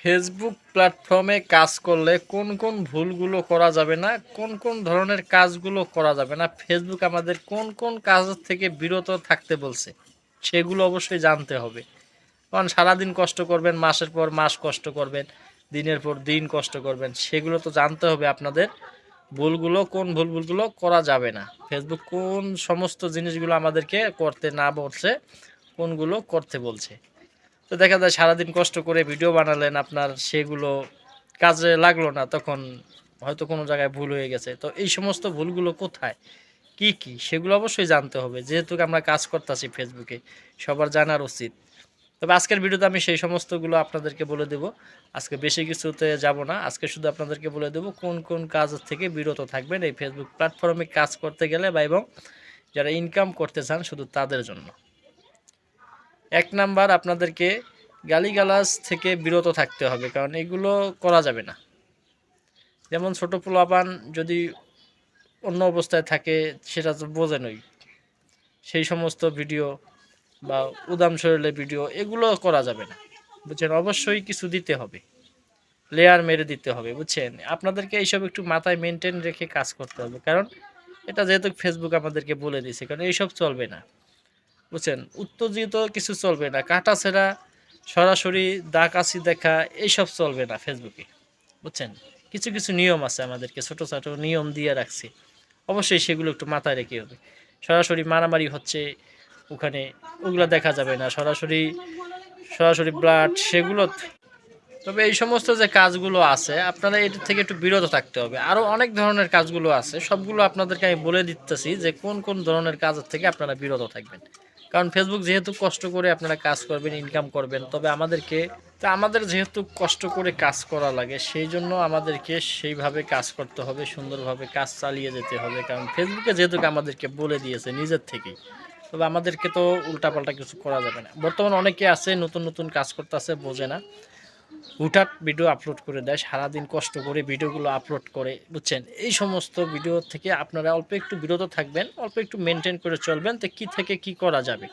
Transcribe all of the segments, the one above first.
Facebook প্ল্যাটফর্মে কাজ করলে কোন কোন ভুলগুলো করা যাবে না, কোন কোন ধরনের কাজগুলো করা যাবে না, ফেসবুক আমাদের কোন কোন কাজ থেকে বিরত থাকতে বলছে সেগুলো অবশ্যই জানতে হবে। কারণ সারাদিন কষ্ট করবেন, মাসের পর মাস কষ্ট করবেন, দিনের পর দিন কষ্ট করবেন, সেগুলো তো জানতে হবে আপনাদের। ভুলগুলো কোন ভুলগুলো করা যাবে না, ফেসবুক কোন সমস্ত জিনিসগুলো আমাদেরকে করতে না বলছে, কোনগুলো করতে বলছে। তো দেখা যায় সারাদিন কষ্ট করে ভিডিও বানালেন, আপনার সেগুলো কাজে লাগলো না, তখন হয়তো কোনো জায়গায় ভুল হয়ে গেছে। তো এই সমস্ত ভুলগুলো কোথায়, কি কি, সেগুলো অবশ্যই জানতে হবে। যেহেতু আমরা কাজ করতেছি ফেসবুকে, সবার জানার উচিত। তবে আজকের ভিডিওতে আমি সেই সমস্তগুলো আপনাদেরকে বলে দেব। আজকে বেশি কিছুতে যাব না, আজকে শুধু আপনাদেরকে বলে দেব কোন কোন কাজ থেকে বিরত থাকবেন এই ফেসবুক প্ল্যাটফর্মে কাজ করতে গেলে, বা এবং যারা ইনকাম করতে চান শুধু তাদের জন্য। এক নাম্বার, আপনাদেরকে গালিগালাজ থেকে বিরত থাকতে হবে, কারণ এগুলো করা যাবে না। যেমন ছোট পোলাপান যদি অন্য অবস্থায় থাকে, সেটা তো বোঝেনই, সেই সমস্ত ভিডিও বা উদাম শরীরে ভিডিও এগুলো করা যাবে না, বুঝছেন। অবশ্যই কিছু দিতে হবে, লেয়ার মেরে দিতে হবে, বুঝছেন। আপনাদেরকে এইসব একটু মাথায় মেনটেন রেখে কাজ করতে হবে, কারণ এটা যেহেতু ফেসবুক আমাদেরকে বলে দিয়েছে, কারণ এইসব চলবে না, বুঝছেন। উত্তেজিত কিছু চলবে না, কাটাছেঁড়া, সরাসরি দা কাছি দেখা, এইসব চলবে না ফেসবুকে, বুঝছেন। কিছু কিছু নিয়ম আছে, আমাদেরকে ছোট ছোট নিয়ম দিয়ে রাখছি, অবশ্যই সেগুলো একটু মাথায় রেখে হবে। সরাসরি মারামারি হচ্ছে ওখানে, ওগুলো দেখা যাবে না। সরাসরি সরাসরি ব্লাড, সেগুলো। তবে এই সমস্ত যে কাজগুলো আছে, আপনারা এর থেকে একটু বিরত থাকতে হবে। আরও অনেক ধরনের কাজগুলো আছে, সবগুলো আপনাদেরকে আমি বলে দিতেছি যে কোন কোন ধরনের কাজের থেকে আপনারা বিরত থাকবেন। কারণ ফেসবুক যেহেতু কষ্ট করে আপনারা কাজ করবেন, ইনকাম করবেন, তবে আমাদের যেহেতু কষ্ট করে কাজ করা লাগে, সেই জন্য আমাদেরকে সেইভাবে কাজ করতে হবে, সুন্দরভাবে কাজ চালিয়ে যেতে হবে। কারণ ফেসবুকে যেহেতু আমাদেরকে বলে দিয়েছে নিজের থেকেই, তবে আমাদেরকে তো উল্টাপাল্টা কিছু করা যাবে না। বর্তমানে অনেকে আছে নতুন নতুন কাজ করতেছে, বোঝে না, হুটহাট ভিডিও আপলোড করে দেয়, সারাদিন কষ্ট করে ভিডিওগুলো আপলোড করে, বুঝছেন। এই সমস্ত ভিডিও থেকে আপনারা অল্প একটু বিরত থাকবেন, অল্প একটু মেনটেন করে চলবেন, তো কী থেকে কি করা যাবে।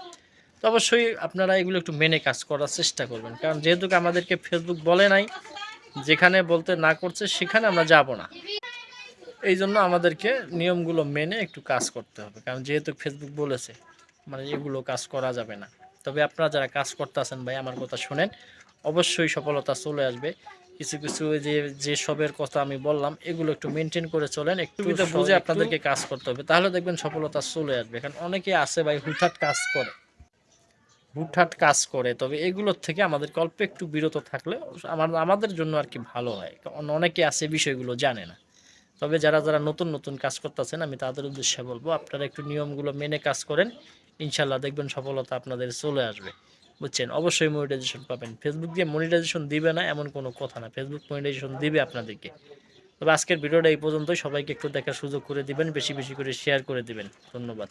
তো অবশ্যই আপনারা এগুলো একটু মেনে কাজ করার চেষ্টা করবেন, কারণ যেহেতু আমাদেরকে ফেসবুক বলে নাই, যেখানে বলতে না করছে সেখানে আমরা যাব না। এই জন্য আমাদেরকে নিয়মগুলো মেনে একটু কাজ করতে হবে, কারণ যেহেতু ফেসবুক বলেছে, মানে এগুলো কাজ করা যাবে না। তবে আপনারা যারা কাজ করতেছেন ভাই, আমার কথা শুনেন, অবশ্যই সফলতা চলে আসবে। কিছু কিছু যে সবের কথা আমি বললাম, এগুলো একটু মেনটেন করে চলেন, একটু বুঝে আপনাদেরকে কাজ করতে হবে, তাহলে দেখবেন সফলতা চলে আসবে। কারণ অনেকে আছে ভাই হুটহাট কাজ করে, তবে এগুলোর থেকে আমাদেরকে অল্প একটু বিরত থাকলে আমাদের জন্য আর কি ভালো হয়। কারণ অনেকে আছে বিষয়গুলো জানে না। তবে যারা যারা নতুন নতুন কাজ করতেছেন, আমি তাদের উদ্দেশ্যে বলবো, আপনারা একটু নিয়মগুলো মেনে কাজ করেন, ইনশাল্লাহ দেখবেন সফলতা আপনাদের চলে আসবে, বুঝছেন। অবশ্যই মনিটাইজেশন পাবেন। ফেসবুক দিয়ে মনিটাইজেশন দিবে না এমন কোনো কথা না, ফেসবুক মনিটাইজেশন দিবে আপনাদেরকে। তবে আজকের ভিডিওটা এই পর্যন্তই। সবাইকে একটু দেখার সুযোগ করে দিবেন, বেশি বেশি করে শেয়ার করে দিবেন। ধন্যবাদ।